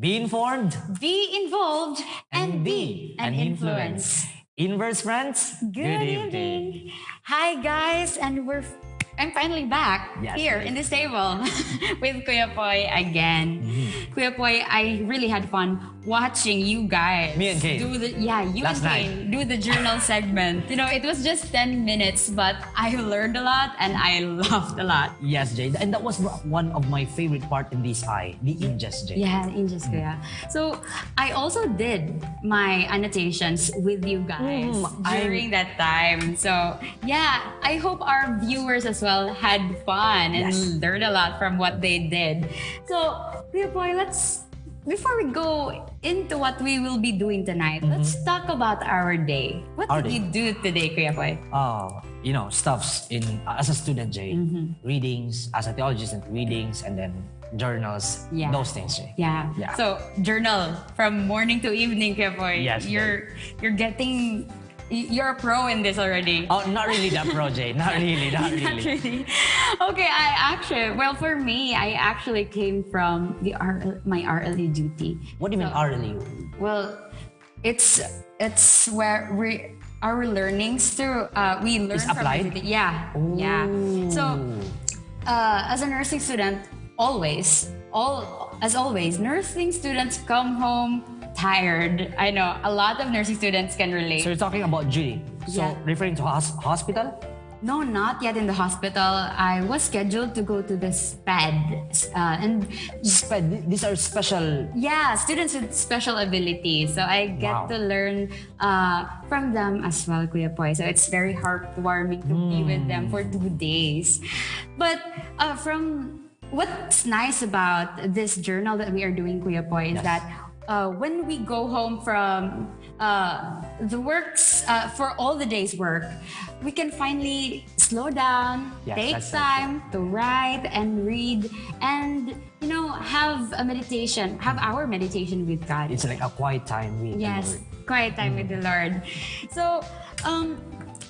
Be informed, be involved, and be an influence. Inverse friends, Good evening. Hi guys, and I'm finally back Yes, here yes. in this table with Kuya Poy again. Kuya Poy, I really had fun watching you guys Me and Kane. do you Last and Kane do the journal segment. You know, it was just 10 minutes, but I learned a lot and I laughed a lot. Yes, Jay. And that was one of my favorite part in this the ingest, Jay. Yeah, ingest Kuya. So I also did my annotations with you guys during that time. So yeah, I hope our viewers as well had fun and Yes. learned a lot from what they did. So Kuya Boy, before we go into what we will be doing tonight, let's talk about our day. What Our did day. you do today, Kuya Boy? Stuffs in as a student, Jay. Readings, as a theology student, readings, and then journals, Yeah. those things, Jay. Yeah. Yeah. So journal from morning to evening, Kuya Boy. Yes, You're a pro in this already. Oh, not really that pro, Jay. Not really, not really. Not really. Okay, for me, I actually came from my RLE duty. What do you mean hourly? Well, it's where our learnings through we learn Is from applied? everything. Yeah, yeah. So, as a nursing student, as always, nursing students come home tired. I know a lot of nursing students can relate. So you're talking about duty. So Yeah. referring to hospital? No, not yet in the hospital. I was scheduled to go to the SPED, and These are special. yeah, students with special abilities. So I get Wow. to learn from them as well, Kuya Poy. So it's very heartwarming to be with them for 2 days. But from what's nice about this journal that we are doing, Kuya Poy, is Yes. that when we go home from the works for all the day's work, we can finally slow down, Yes, take that's so time to write and read, and have a meditation, have our meditation with God. It's like a quiet time with the Yes, Lord. quiet time with the Lord. So,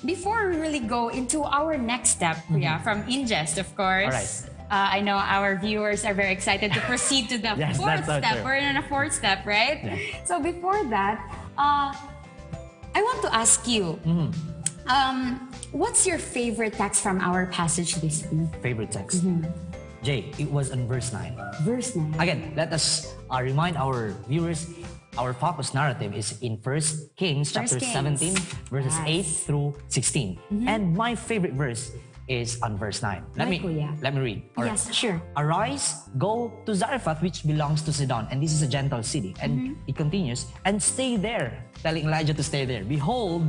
before we really go into our next step, Kuya, from ingest, of course. Alright. I know our viewers are very excited to proceed to the Yes, fourth that's so step. true. We're in a fourth step, right? Yeah. So before that, I want to ask you, what's your favorite text from our passage this week? Favorite text. Jay, it was on verse 9. Verse 9. Again, let us remind our viewers, our focus narrative is in 1 Kings chapter Kings. 17, verses Yes. 8 through 16. And my favorite verse is on verse 9. Let Right, me Kuya. read. All right. Yes, sure. Arise, go to Zarephath, which belongs to Sidon, and this is a gentle city. And it continues, and stay there, telling Elijah to stay there. Behold,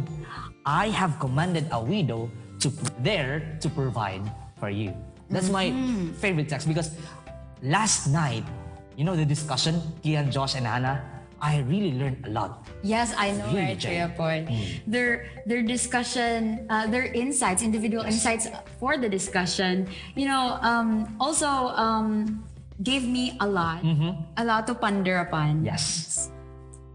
I have commanded a widow there to provide for you. That's my favorite text because last night, the discussion, Kian, Josh, and Hannah, I really learned a lot. Yes, I know, Really, right, Jay. Kuya Poy. Their discussion, their insights, individual insights for the discussion, also gave me a lot to ponder upon. Yes.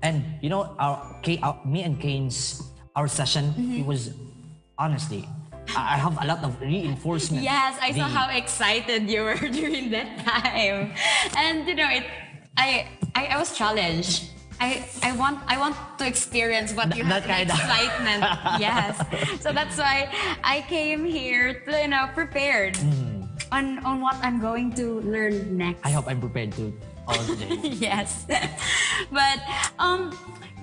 And me and Kane's our session, it was honestly, I have a lot of reinforcement. Yes, I saw how excited you were during that time, and I was challenged. I want to experience what you That have, the kind of- excitement. Yes, so that's why I came here to prepared on what I'm going to learn next. I hope I'm prepared to all today. Yes. But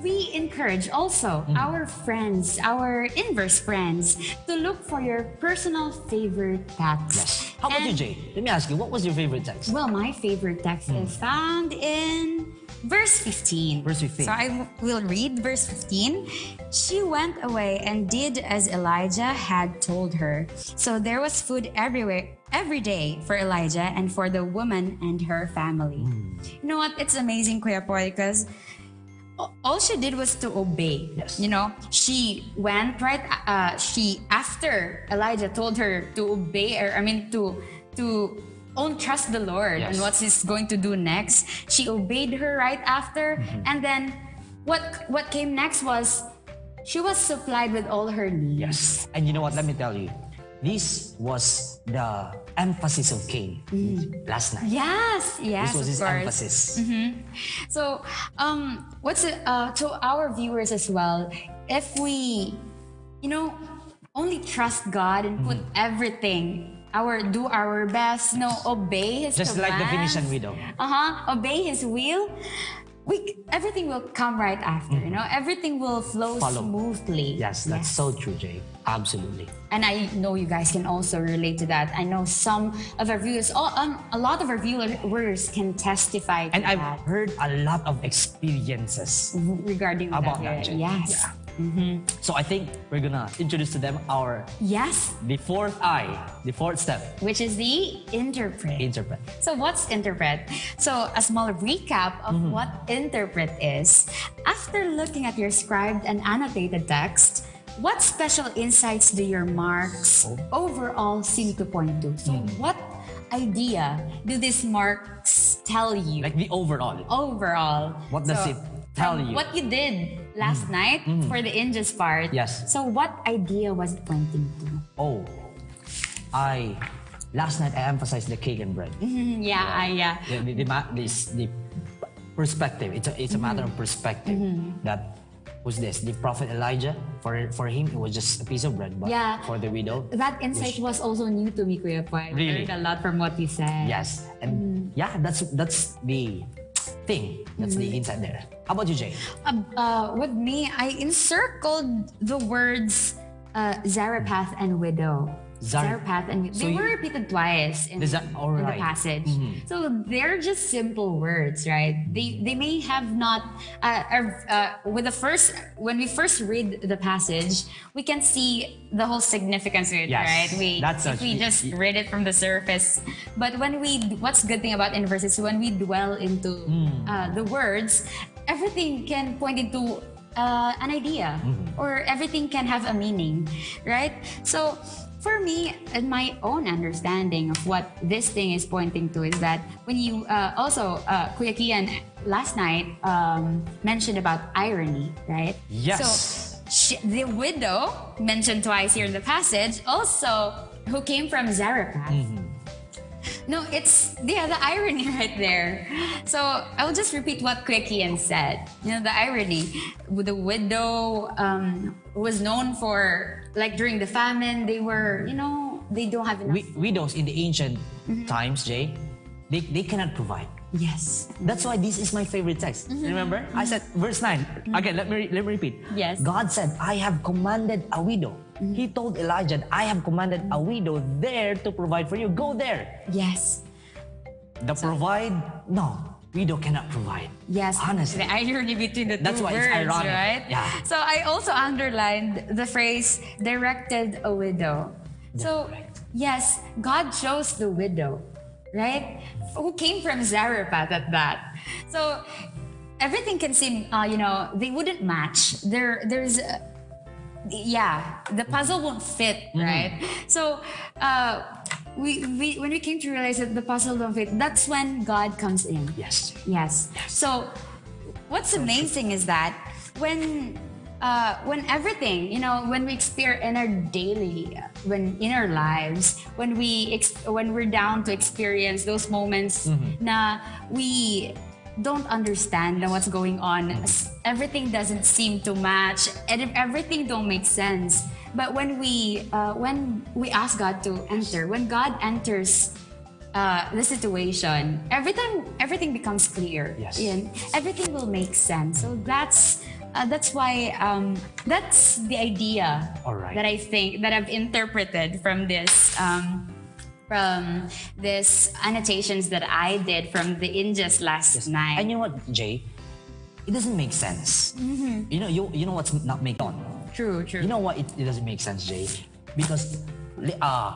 we encourage also our friends, our InVerse friends, to look for your personal favorite text. Yes. How about you, And- Jay? Let me ask you, what was your favorite text? Well, my favorite text is found in verse 15. Verse 15. So I will read verse 15. She went away and did as Elijah had told her. So there was food every day for Elijah and for the woman and her family. You know what? It's amazing, Kuya Poy, because all she did was to obey. Yes. She went right. After Elijah told her to obey, to trust the Lord Yes. and what He's going to do next. She obeyed her right after, and then what came next was she was supplied with all her needs. Yes. And you know what? Let me tell you, this was the emphasis of Cain last night. Yes, This was of his course. emphasis. So, what's it, to our viewers as well, if we, only trust God and put everything, do our best, obey His Just like the commands. Phoenician widow. Obey His will. Everything will come right after. Everything will flow Follow. smoothly. Yes, that's so true, Jay. Absolutely. And I know you guys can also relate to that. I know some of our viewers, a lot of our viewers can testify to And I've that heard a lot of experiences regarding about that. that, Jay. Yes. Yeah. So I think we're gonna introduce to them our Yes, the fourth step, which is the interpret. interpret. So what's interpret? So a small recap of what interpret is. After looking at your scribed and annotated text, what special insights do your marks overall seem to point to? So what idea do these marks tell you? Like the overall. Overall. What does it tell from you? What you did last night for the Injust part. Yes. So what idea was it pointing to? Oh, last night I emphasized the cake and bread. Yeah. The perspective. It's a matter of perspective. That was this. The prophet Elijah, for him it was just a piece of bread, but for the widow, That insight was also new to me, Kuya Poy. I Really? learned a lot from what you said. yes, and that's the thing. That's the insight there. How about you, Jay? With me, I encircled the words Zarephath and widow. Zarephath and widow. So They you- were repeated twice in the Alright. passage. So they're just simple words, right? They may have not. When we first read the passage, we can see the whole significance of it, Yes, right? that's If we just read it from the surface, but what's good thing about InVerse is when we dwell into the words, everything can point into an idea, or everything can have a meaning, right? So for me, and my own understanding of what this thing is pointing to is that when you Kuya Kian last night mentioned about irony, right? Yes. So the widow mentioned twice here in the passage, also who came from Zarephath. No, it's the irony right there. So I'll just repeat what Kuya Kian said. The irony. The widow was known for, like during the famine, they were, they don't have enough. Widows in the ancient times, Jay, they cannot provide. Yes. That's why this is my favorite text. Remember? I said, verse 9. Again, let me repeat. Yes. God said, I have commanded a widow. He told Elijah, I have commanded a widow there to provide for you. Go there. Yes. No, widow cannot provide. Yes. Honestly. The irony between the That's two why words, it's ironic. right? Yeah. So I also underlined the phrase directed a widow. So yes, God chose the widow, right? Who came from Zarephath at that. So everything can seem, they wouldn't match. There's the puzzle won't fit, right? So when we came to realize that the puzzle don't fit, that's when God comes in. Yes. Yes. So what's amazing is that when everything, when we experience in our daily, in our lives, when we're down to experience those moments na we don't understand what's going on, everything doesn't seem to match, and everything don't make sense. But when we ask God to enter, when God enters the situation, everything becomes clear. Yes. And everything will make sense. So that's why that's the idea All right. that I think that I've interpreted from this annotations that I did from the Injust last night. And you know what, Jay? It doesn't make sense. You know what's not making sense? True. You know why it doesn't make sense, Jay? Because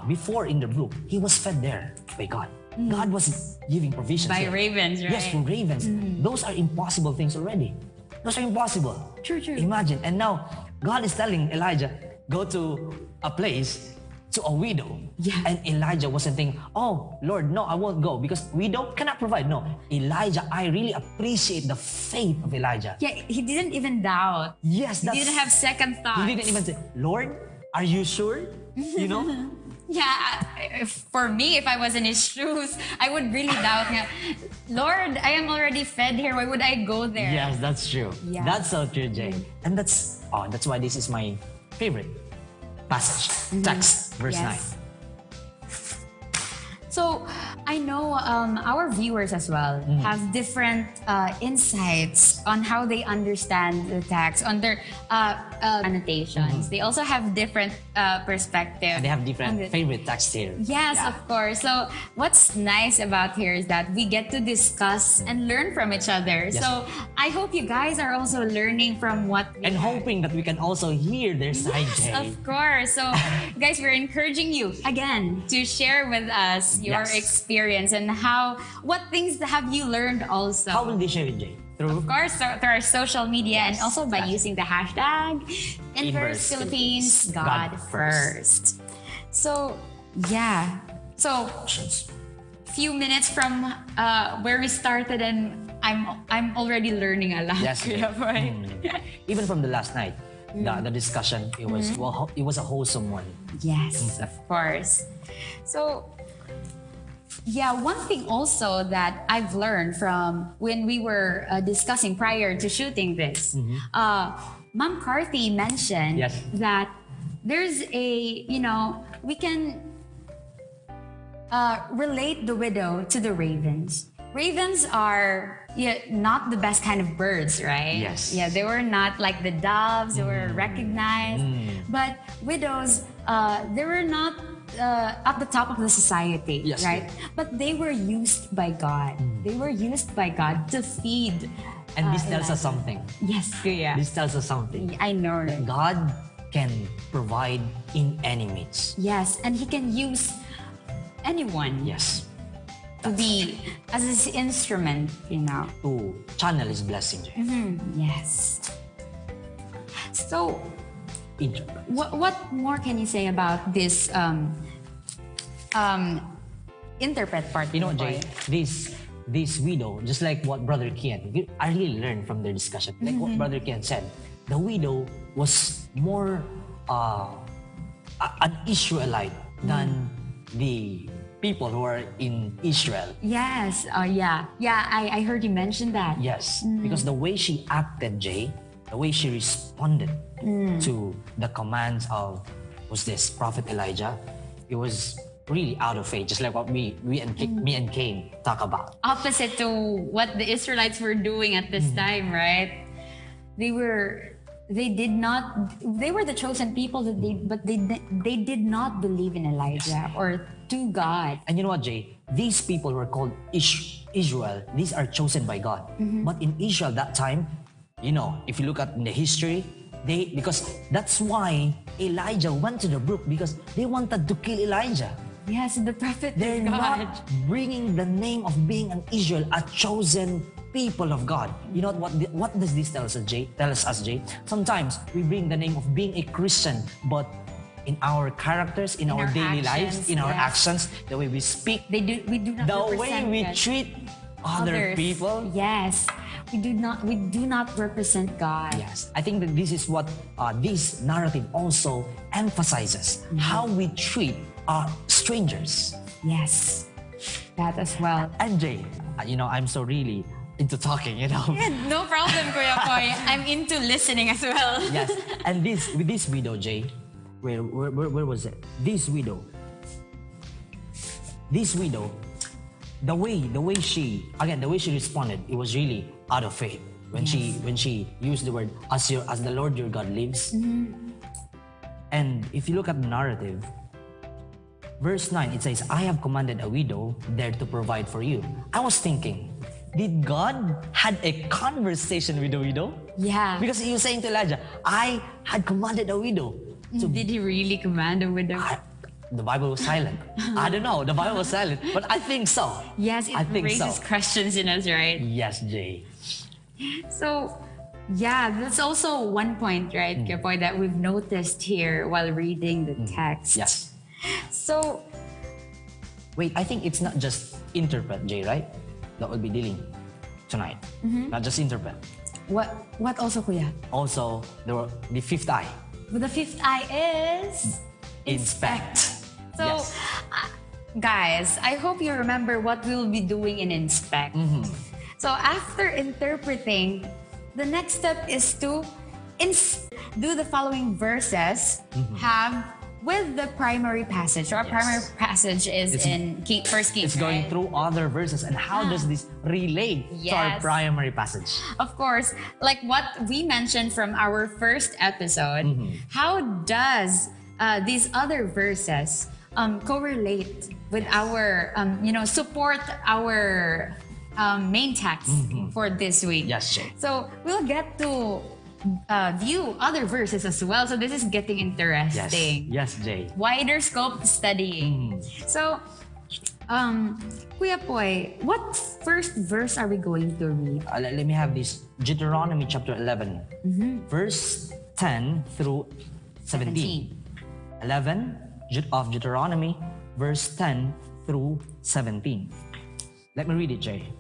before in the brook, he was fed there by God. God was giving provisions By there. ravens, right? Yes, from ravens. Those are impossible things already. Those are impossible. True. Imagine. And now, God is telling Elijah, go to a place, to a widow. Yeah. And Elijah wasn't thinking, oh, Lord, no, I won't go because widow cannot provide. No, Elijah, I really appreciate the faith of Elijah. Yeah, he didn't even doubt. Yes, He didn't have second thoughts. He didn't even say, Lord, are you sure? For me, if I was in his shoes, I would really doubt nga, Lord, I am already fed here. Why would I go there? Yes, that's true. Yeah. That's so true, Jay. And that's why this is my favorite passage. Text, verse Yes. 9. So I know our viewers as well have different insights on how they understand the text, on their annotations. They also have different perspectives. They have different favorite texts here. Yes, Yeah. of course. So what's nice about here is that we get to discuss and learn from each other. Yes. So I hope you guys are also learning from what we And have. hoping that we can also hear their side, Yes, Jay. of course. So, guys, we're encouraging you again to share with us your Yes. experience and what things have you learned also. How will they share it, Jay? Through? Of course, through our social media and also by using the hashtag InVerse Philippines God First. So, yeah. So, few minutes from where we started, and I'm already learning a lot. Yes, Jay. Kuya Boy. Even from the last night, the discussion, it was it was a wholesome one. Yes, of course. So, yeah, one thing also that I've learned from when we were discussing prior to shooting this, Ma'am Carthy mentioned Yes. that there's we can relate the widow to the ravens. Ravens are not the best kind of birds, right? Yes. Yeah, they were not like the doves, they were recognized. But widows, they were not at the top of the society, Yes. right? But they were used by God. They were used by God to feed. And this tells us Elijah. something. Yes, Kuya. This tells us something. I know. That God can provide in any means. Yes, and He can use anyone Yes. to be as His instrument, To channel His blessing. Jay. Yes. So, Interpret. what more can you say about this interpret part? You know what, Boy? Jay? This widow, just like what Brother Kian, I really learned from their discussion. Like what Brother Kian said, the widow was more an Israelite than the people who are in Israel. Yes. Yeah. I heard you mention that. Yes, because the way she acted, Jay, the way she responded to the commands of Prophet Elijah, it was really out of faith, just like what me and Cain talk about. Opposite to what the Israelites were doing at this time, right? They were the chosen people but they did not believe in Elijah or to God. And you know what, Jay? These people were called Israel. These are chosen by God. But in Israel that time, if you look at the history, because that's why Elijah went to the brook, because they wanted to kill Elijah. Yes, the prophet They're of God. not bringing the name of being an Israel, a chosen people of God. You know what does this tell us, Jay? Sometimes we bring the name of being a Christian, but in our characters, in our daily lives, in our actions, the way we speak, we do not the way represent we God. treat other Others. people. Yes, we do not represent God. Yes, I think that this is what this narrative also emphasizes: how we treat strangers. Yes, that as well. And Jay, I'm so really into talking. No problem, Kuya Koy. I'm into listening as well. Yes, and with this widow, Jay, where was it? This widow, the way she responded, it was really out of faith when she used the word as the Lord your God lives. And if you look at the narrative, verse 9, it says, I have commanded a widow there to provide for you. I was thinking, did God had a conversation with the widow? Yeah. Because he was saying to Elijah, I had commanded a widow. So Did He really command a widow? the Bible was silent. I don't know. The Bible was silent. But I think so. Yes, it I think raises so. questions in us, right? Yes, Jay. So, yeah, that's also one point, right, Kuya Koy, that we've noticed here while reading the text. Yes. So, Wait, I think it's not just interpret, Jay, right? That we'll be dealing tonight. Not just interpret. what also, Kuya? Also, the fifth eye. But the fifth eye is Inspect. So, Yes. guys, I hope you remember what we'll be doing in Inspect. So after interpreting, the next step is to do the following verses have with the primary passage. So our primary passage is in First Kings. It's going through other verses. And how does this relate to our Yes. primary passage? Of course, like what we mentioned from our first episode, how does these other verses correlate with our, support our main text for this week? Yes, Jay. So we'll get to view other verses as well. So this is getting interesting. Yes, Jay. Wider scope studying. So, Kuya Poy, what first verse are we going to read? Let me have this. Deuteronomy chapter 11, verse 10 through 17. 11 of Deuteronomy, verse 10 through 17. Let me read it, Jay.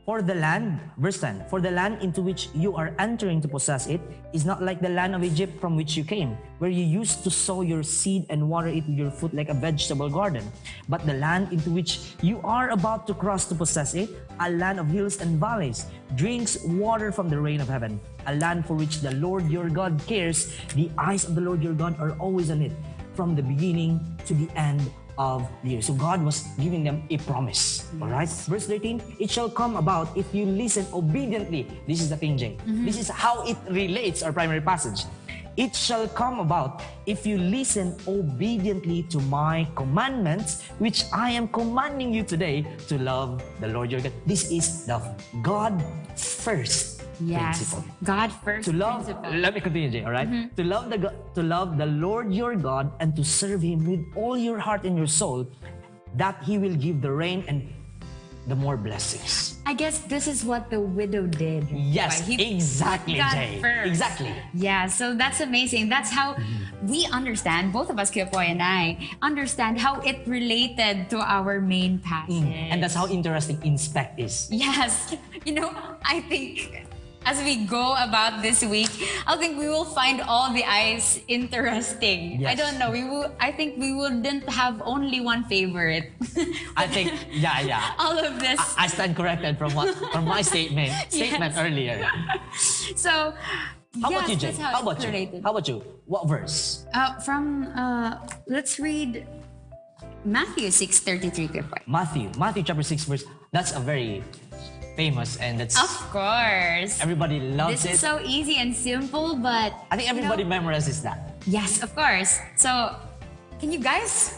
For the land, verse 10, for the land into which you are entering to possess it is not like the land of Egypt from which you came, where you used to sow your seed and water it with your foot like a vegetable garden. But the land into which you are about to cross to possess it, a land of hills and valleys, drinks water from the rain of heaven, a land for which the Lord your God cares. The eyes of the Lord your God are always on it, from the beginning to the end of the year. So God was giving them a promise. All right. Verse 13, it shall come about if you listen obediently. This is the thing, Jay. This is how it relates our primary passage. It shall come about if you listen obediently to my commandments, which I am commanding you today, to love the Lord your God. This is the God first principle. God first To love, principle. let me continue, Jay, all right? To love the Lord your God and to serve Him with all your heart and your soul, that He will give the rain and the more blessings. I guess this is what the widow did. Yes, Right? exactly, God Jay. first. Exactly. Yeah, so that's amazing. That's how we understand, both of us, Kuya Poy and I, understand how it related to our main passage. And that's how interesting Inspect is. Yes. I think as we go about this week, I think we will find all the eyes interesting. Yes. I don't know. I think we wouldn't have only one favorite. I think, yeah. All of this. I stand corrected from my statement Yes. earlier. So, How about you, Jay? that's how it's related. How about you? What verse? Let's read Matthew 6:33. Kuya Poy. Matthew chapter 6 verse. That's a very famous, and that's Of course. everybody loves This it. is so easy and simple, but I think everybody memorizes that. yes, of course. So, can you guys,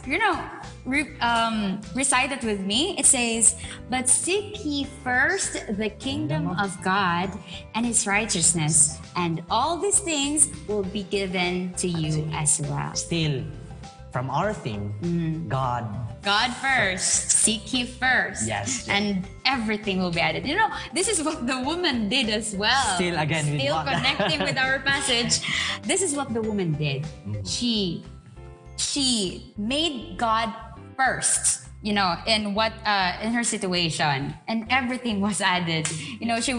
recite it with me? It says, "But seek ye first the kingdom of God and His righteousness, and all these things will be given to you as well." Still, from our theme, God. God first, seek ye first, Yes. and everything will be added. This is what the woman did as well. Still again with Still what? connecting with our passage. This is what the woman did. She made God first. In her situation, and everything was added. She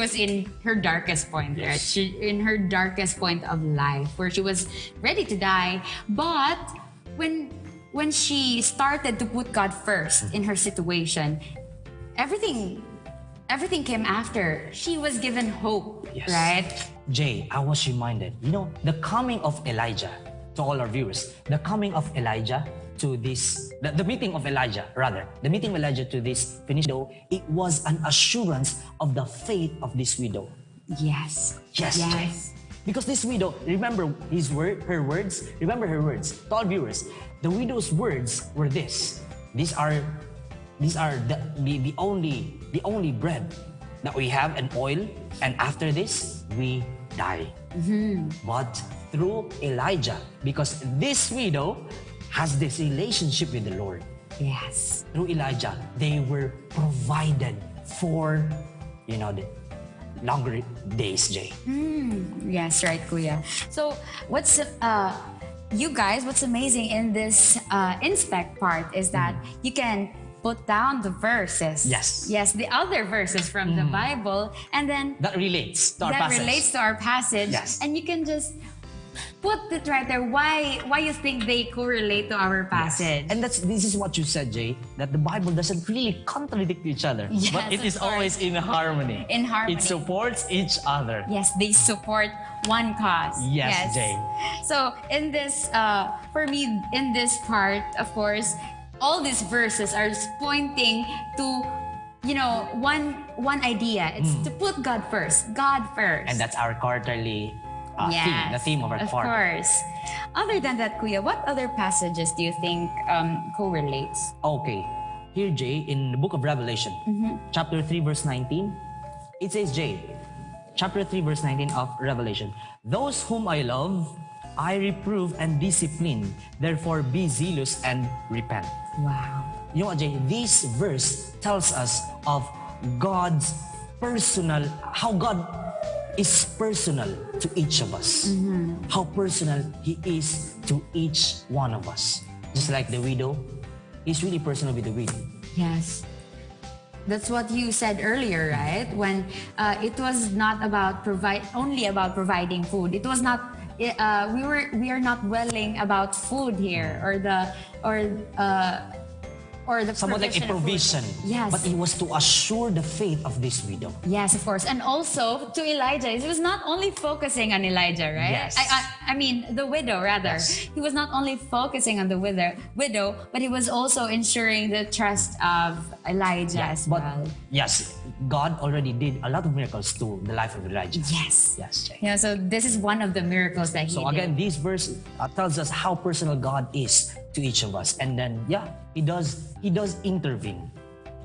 was in her darkest point, right? In her darkest point of life, where she was ready to die, but when she started to put God first in her situation, everything came after. She was given hope, Yes. right? Jay, I was reminded, the coming of Elijah, to all our viewers, the coming of Elijah to this, the meeting of Elijah to this finished widow, it was an assurance of the faith of this widow. Yes. Yes, Jay. Because this widow, remember her words? Remember her words. To all viewers, the widow's words were this. These are the only bread that we have, and oil, and after this we die. But through Elijah, because this widow has this relationship with the Lord, Yes. through Elijah, they were provided for, the longer days, Jay. Yes, right, Kuya. So, what's amazing in this inspect part is that you can put down the verses. Yes. Yes, the other verses from the Bible, and then That relates to our passage. relates to our passage. Yes. And you can just put it right there. Why you think they correlate to our passage? And this is what you said, Jay, that the Bible doesn't really contradict each other, Yes, but it is always in harmony. In harmony. It supports each other. Yes, they support one cause. Yes, Jay. So in this, for me, in this part, of course, all these verses are pointing to, one idea. It's to put God first. God first. And that's our quarterly theme, the theme of our quarter. Of course. Other than that, Kuya, what other passages do you think correlates? Okay. Here, Jay, in the book of Revelation, chapter 3, verse 19, it says, Jay, chapter 3, verse 19 of Revelation, those whom I love, I reprove and discipline. Therefore, be zealous and repent. Wow. You know what, Jay? This verse tells us of God's how God is personal to each of us. How personal He is to each one of us. Just like the widow, He's really personal with the widow. Yes. That's what you said earlier, right? When it was not about only about providing food. It was not. We are not dwelling about food here or the somewhat like a provision. Yes. But it was to assure the faith of this widow. Yes, of course. And also to Elijah. He was not only focusing on Elijah, right? Yes. I mean, the widow, rather. Yes. He was not only focusing on the widow, but he was also ensuring the trust of Elijah as well. Yes, God already did a lot of miracles to the life of Elijah. Yes. Yes, Jay. Yeah, so this is one of the miracles that he So did. again, this verse tells us how personal God is to each of us. And then, He does intervene.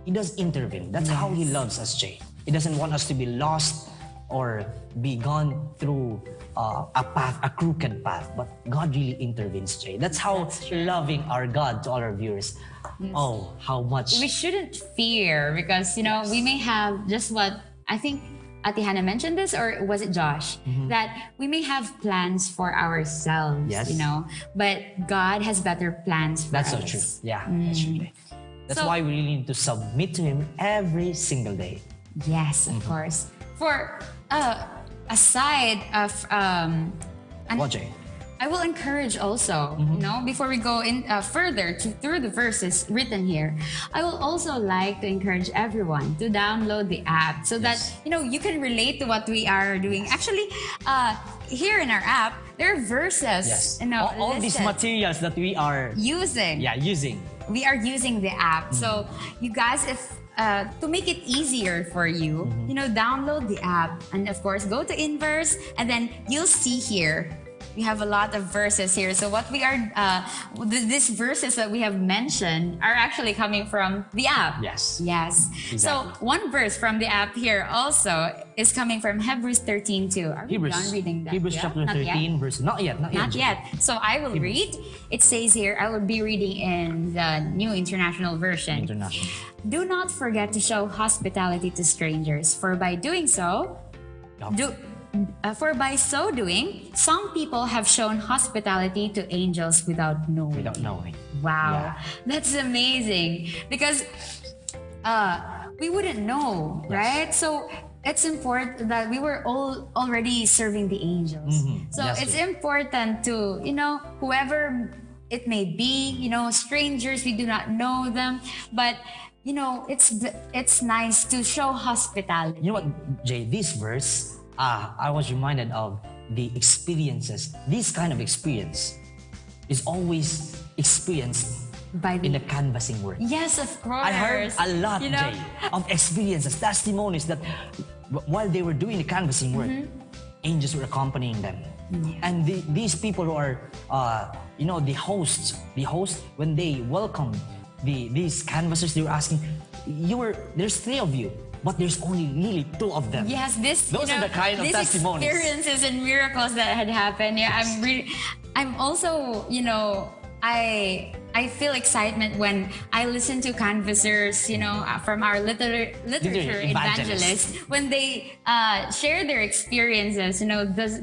He does intervene. That's how He loves us, Jay. He doesn't want us to be lost or be gone through a crooked path. But God really intervenes, Jay. That's how loving our God to all our viewers. Yes. Oh, how much. We shouldn't fear because, we may have just what I think Ate Hannah mentioned this, or was it Josh? That we may have plans for ourselves, Yes. but God has better plans for That's us. so true. Yeah, that's true. Jay. That's why we really need to submit to Him every single day. Yes, of course. For aside of What, Jay? I will encourage also, before we go in further through the verses written here, I will also like to encourage everyone to download the app so that, you can relate to what we are doing. Actually, here in our app, there are verses. Yes. listed. All these materials that we are using. We are using the app. So you guys, if to make it easier for you, download the app and of course go to InVerse, and then you'll see here. We have a lot of verses here. So what we are, these verses that we have mentioned are actually coming from the app. Yes. Exactly. So one verse from the app here also is coming from Hebrews 13:2. Are we done reading that? Hebrews chapter 13, verse. Not yet. Not yet. So I will read. It says here, I will be reading in the New International Version. Do not forget to show hospitality to strangers, for by doing so, some people have shown hospitality to angels without knowing. Wow, that's amazing. Because we wouldn't know, right? So it's important that we were all already serving the angels. So it's important to, whoever it may be, strangers, we do not know them, but it's nice to show hospitality. You know what, Jay? This verse, I was reminded of the experiences. This kind of experience is always experienced in the canvassing work. Yes, of course. I heard a lot, Jay, of experiences, testimonies that while they were doing the canvassing work, angels were accompanying them. And these people who are, the hosts, when they welcomed these canvassers, they were asking, there's 3 of you, but there's only really 2 of them. Yes, those are the kind of testimonies. Experiences and miracles that had happened. Yeah, Yes. I'm also, I feel excitement when I listen to canvassers, from our literature evangelists, when they share their experiences,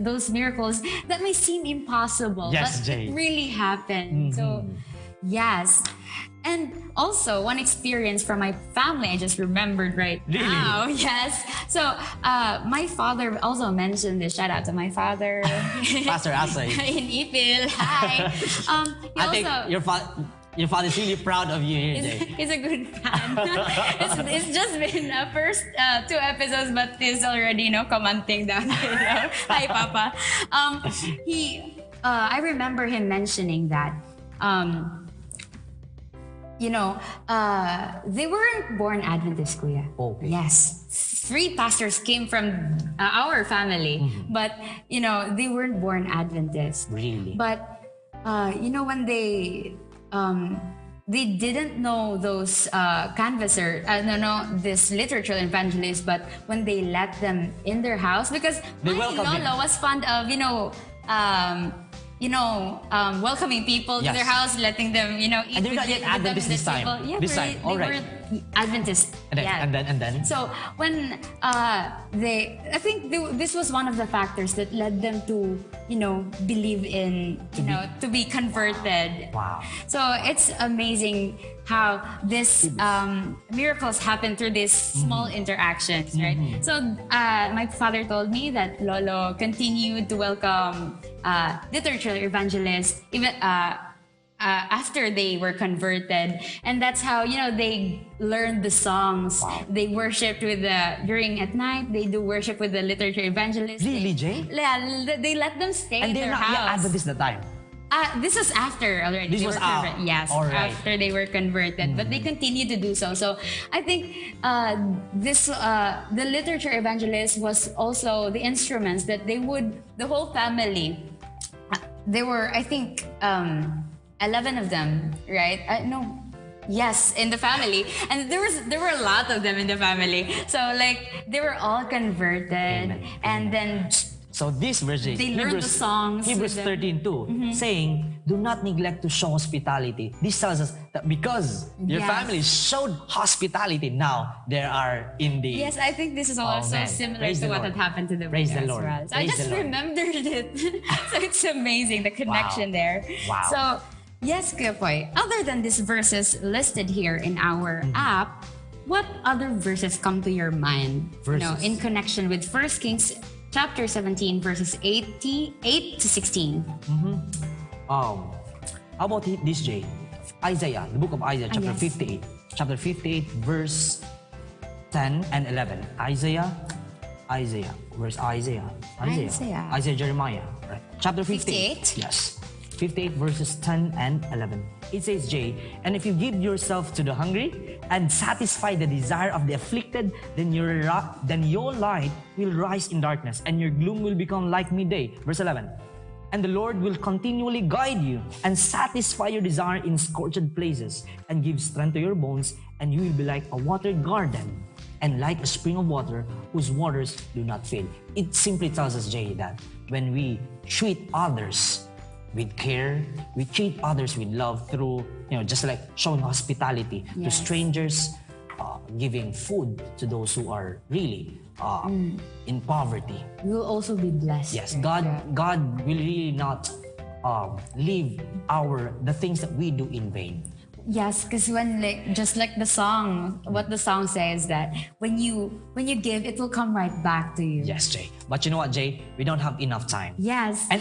those miracles that may seem impossible, Yes, but Jay. it really happened. So, yes. And also one experience from my family I just remembered right Really? now. Yes. So my father also mentioned this. Shout out to my father. Pastor Asay. In Ipil. Hi. I think your father is really proud of you here, Jay. He's a good fan. It's just been the first 2 episodes, but he's already, commenting down below. Hi, Papa. I remember him mentioning that, they weren't born Adventist, Kuya. Okay. Yes. 3 pastors came from our family, but, they weren't born Adventist. Really? But, when they didn't know those canvasser, this literature evangelists, but when they let them in their house, because They my welcomed him. lolo was fond of, welcoming people to Yes. their house, letting them, eat And they're not with yet them Adventist in the this time. table. Yeah, This they time, all right. weren't Adventist. And then, yet. and then? So when I think this was one of the factors that led them to, believe in, to be converted. Wow. So it's amazing how this miracles happen through these small interactions, right? So my father told me that Lolo continued to welcome literature evangelists even after they were converted, and that's how they learned the songs. Wow. They worshipped with during at night. They do worship with the literature evangelists. Really, Jay? Yeah, they let them stay And in they're their not yet house. Adventist at the time. This was after already. This They was were out. converted. Yes, All right. after they were converted, but they continue to do so. So I think the literature evangelist was also the instruments that the whole family. There were, I think, 11 of them, right? No. Yes, in the family, and there were a lot of them in the family. So they were all converted, Amen. and then So this verse is they learned the songs. Hebrews with them. 13:2, saying, "Do not neglect to show hospitality." This tells us that because your Yes. family showed hospitality, now they are in the. Yes, I think this is also man. similar Praise to the what Lord. had happened to the Praise the as Lord. well. So I Praise just the Lord. remembered it. So it's amazing, the connection there. Wow. So, yes, Kuya Poy, other than these verses listed here in our app, what other verses come to your mind? Verses. In connection with 1 Kings chapter 17, verses 8 to 16. How about this, Jay? Isaiah, the book of Isaiah, chapter yes. 58. Chapter 58, verse 10 and 11. Isaiah. Where's Isaiah? Isaiah, Jeremiah. Right. Chapter 58. 58? Yes. 58 verses 10 and 11. It says, Jay, "And if you give yourself to the hungry and satisfy the desire of the afflicted, then your light will rise in darkness and your gloom will become like midday." Verse 11. "And the Lord will continually guide you and satisfy your desire in scorched places and give strength to your bones, and you will be like a watered garden and like a spring of water whose waters do not fail." It simply tells us, Jay, that when we treat others with care, we treat others with love through, just like showing hospitality to Yes. strangers, giving food to those who are really in poverty. We will also be blessed. Yes, right? God will really not leave the things that we do in vain. Yes, because when just like the song, what the song says that when you give, it will come right back to you. Yes, Jay. But you know what, Jay? We don't have enough time. Yes. And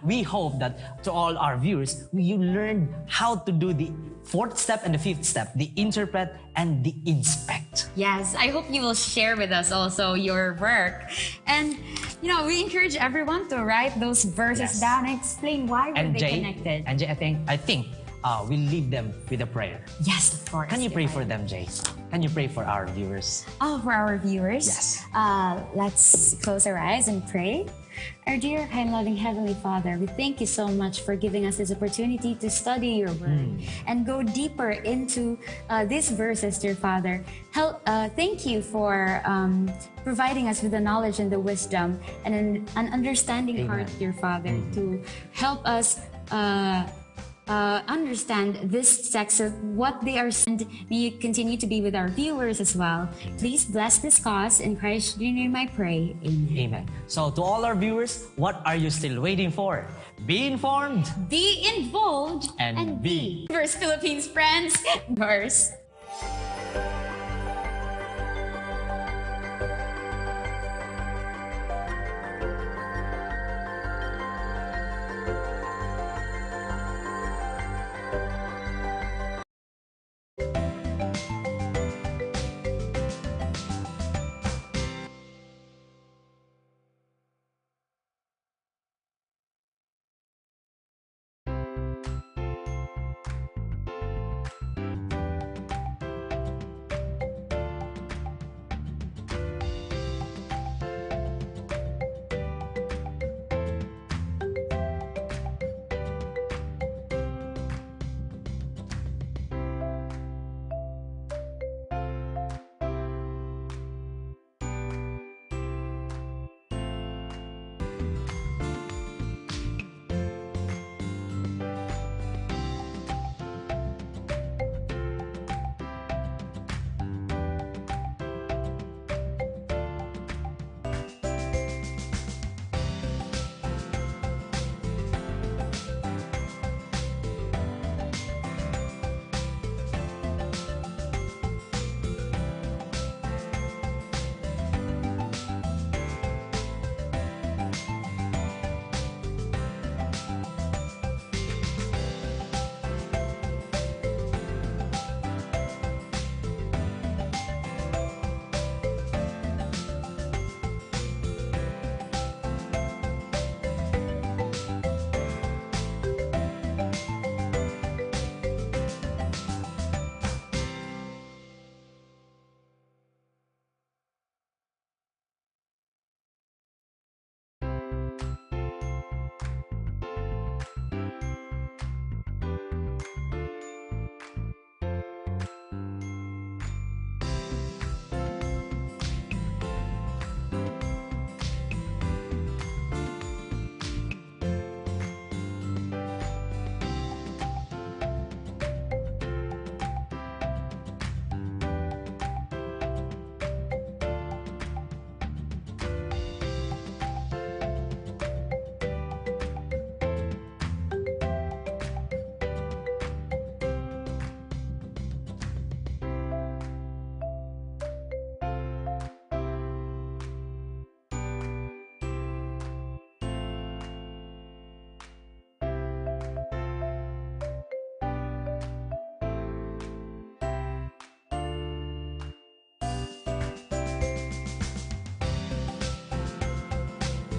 we hope that to all our viewers, you learned how to do the 4th step and the 5th step, the interpret and the inspect. Yes, I hope you will share with us also your work. And, we encourage everyone to write those verses Yes. down and explain why were And they Jay, connected. and Jay, I think we'll leave them with a prayer. Yes, of course. Can you pray for them, Jay? Can you pray for our viewers? Oh, for our viewers? Yes. Let's close our eyes and pray. Our dear, kind, loving Heavenly Father, we thank you so much for giving us this opportunity to study your word and go deeper into these verses, dear Father. Thank you for providing us with the knowledge and the wisdom and an understanding Amen. heart, dear Father, to help us understand this text of what they are saying. May you continue to be with our viewers as well. Please bless this cause. In Christ's name I pray. Amen. Amen. So to all our viewers, what are you still waiting for? Be informed, Be involved, and be. Verse Philippines friends. Verse.